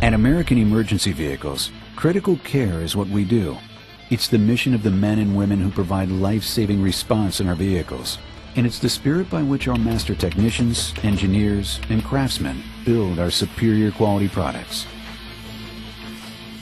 At American Emergency Vehicles, critical care is what we do. It's the mission of the men and women who provide life-saving response in our vehicles. And it's the spirit by which our master technicians, engineers, and craftsmen build our superior quality products.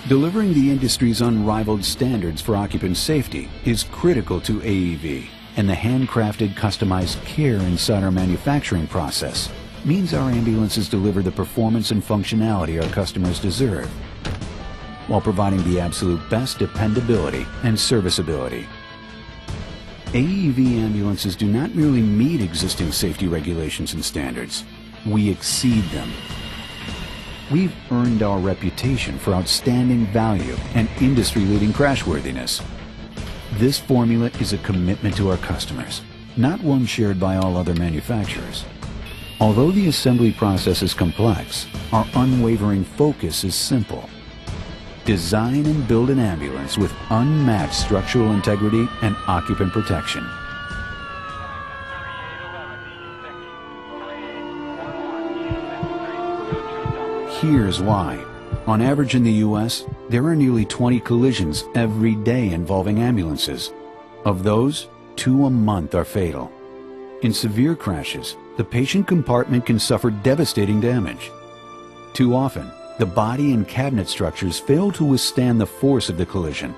Delivering the industry's unrivaled standards for occupant safety is critical to AEV, and the handcrafted, customized care inside our manufacturing process means our ambulances deliver the performance and functionality our customers deserve, while providing the absolute best dependability and serviceability. AEV ambulances do not merely meet existing safety regulations and standards, we exceed them. We've earned our reputation for outstanding value and industry-leading crashworthiness. This formula is a commitment to our customers, not one shared by all other manufacturers. Although the assembly process is complex, our unwavering focus is simple. Design and build an ambulance with unmatched structural integrity and occupant protection. Here's why. On average in the U.S., there are nearly 20 collisions every day involving ambulances. Of those, 2 a month are fatal. In severe crashes, the patient compartment can suffer devastating damage. Too often, the body and cabinet structures fail to withstand the force of the collision.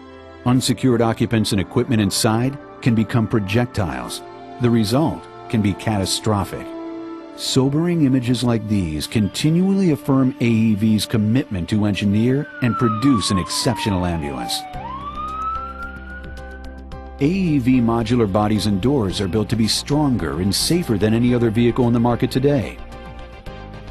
Unsecured occupants and equipment inside can become projectiles. The result can be catastrophic. Sobering images like these continually affirm AEV's commitment to engineer and produce an exceptional ambulance. AEV modular bodies and doors are built to be stronger and safer than any other vehicle in the market today.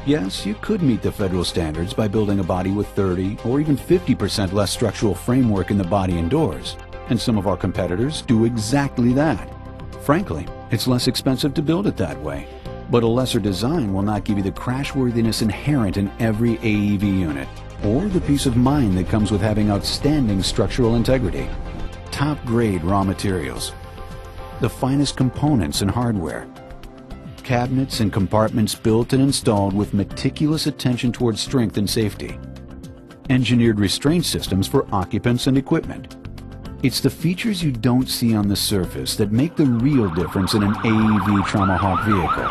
Yes, you could meet the federal standards by building a body with 30 or even 50% less structural framework in the body and doors, and some of our competitors do exactly that. Frankly, it's less expensive to build it that way, but a lesser design will not give you the crashworthiness inherent in every AEV unit, or the peace of mind that comes with having outstanding structural integrity. Top-grade raw materials, the finest components and hardware, cabinets and compartments built and installed with meticulous attention towards strength and safety, engineered restraint systems for occupants and equipment. It's the features you don't see on the surface that make the real difference in an AEV Traumahawk vehicle.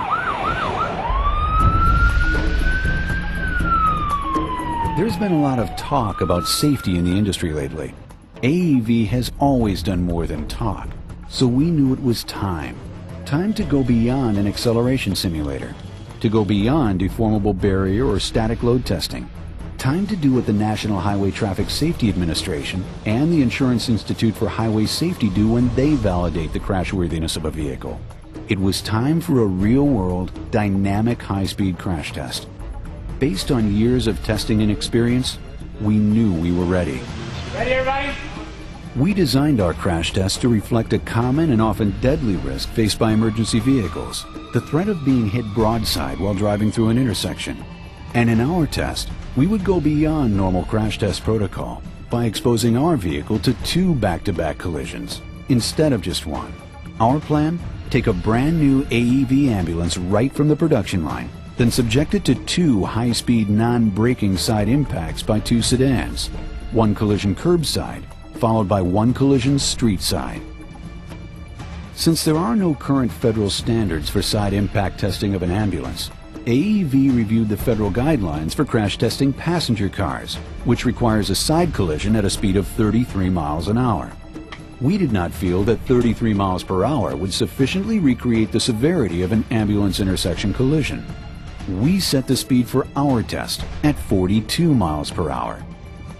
There's been a lot of talk about safety in the industry lately. AEV has always done more than talk, so we knew it was time. Time to go beyond an acceleration simulator, to go beyond deformable barrier or static load testing. Time to do what the National Highway Traffic Safety Administration and the Insurance Institute for Highway Safety do when they validate the crashworthiness of a vehicle. It was time for a real-world, dynamic high-speed crash test. Based on years of testing and experience, we knew we were ready. Ready, everybody? We designed our crash test to reflect a common and often deadly risk faced by emergency vehicles, the threat of being hit broadside while driving through an intersection. And in our test, we would go beyond normal crash test protocol by exposing our vehicle to 2 back-to-back collisions instead of just 1. Our plan? Take a brand new AEV ambulance right from the production line, then subject it to 2 high-speed non-braking side impacts by 2 sedans, 1 collision curbside, followed by 1 collision street side. Since there are no current federal standards for side impact testing of an ambulance, AEV reviewed the federal guidelines for crash testing passenger cars, which requires a side collision at a speed of 33 miles an hour. We did not feel that 33 miles per hour would sufficiently recreate the severity of an ambulance intersection collision. We set the speed for our test at 42 miles per hour.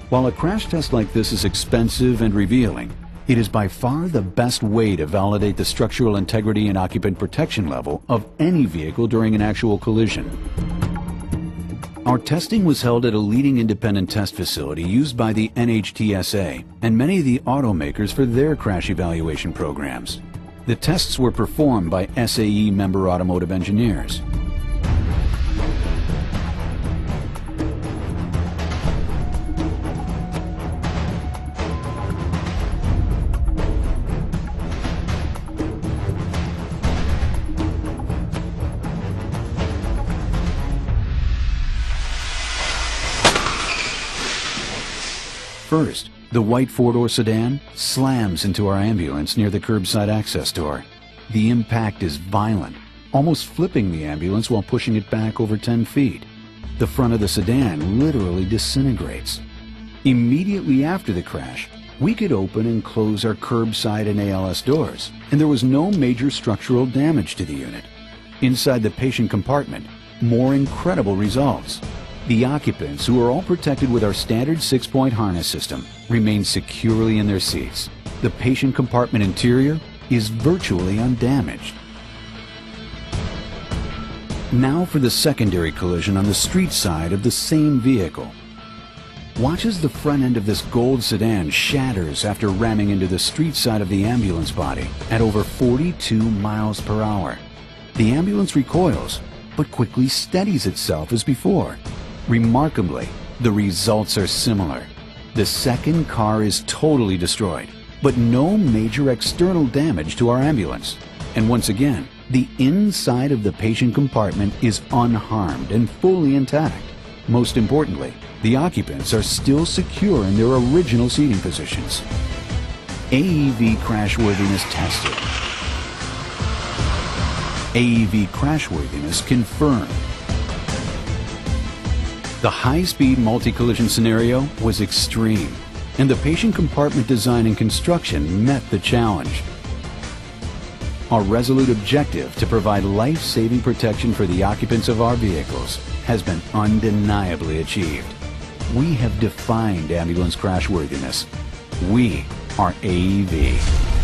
While a crash test like this is expensive and revealing, it is by far the best way to validate the structural integrity and occupant protection level of any vehicle during an actual collision. Our testing was held at a leading independent test facility used by the NHTSA and many of the automakers for their crash evaluation programs. The tests were performed by SAE member automotive engineers. First, the white four-door sedan slams into our ambulance near the curbside access door. The impact is violent, almost flipping the ambulance while pushing it back over 10 feet. The front of the sedan literally disintegrates. Immediately after the crash, we could open and close our curbside and ALS doors, and there was no major structural damage to the unit. Inside the patient compartment, more incredible results. The occupants, who are all protected with our standard 6-point harness system, remain securely in their seats. The patient compartment interior is virtually undamaged. Now for the secondary collision on the street side of the same vehicle. Watch as the front end of this gold sedan shatters after ramming into the street side of the ambulance body at over 42 miles per hour. The ambulance recoils, but quickly steadies itself as before. Remarkably, the results are similar. The second car is totally destroyed, but no major external damage to our ambulance. And once again, the inside of the patient compartment is unharmed and fully intact. Most importantly, the occupants are still secure in their original seating positions. AEV crashworthiness tested. AEV crashworthiness confirmed. The high-speed multi-collision scenario was extreme, and the patient compartment design and construction met the challenge. Our resolute objective to provide life-saving protection for the occupants of our vehicles has been undeniably achieved. We have defined ambulance crashworthiness. We are AEV.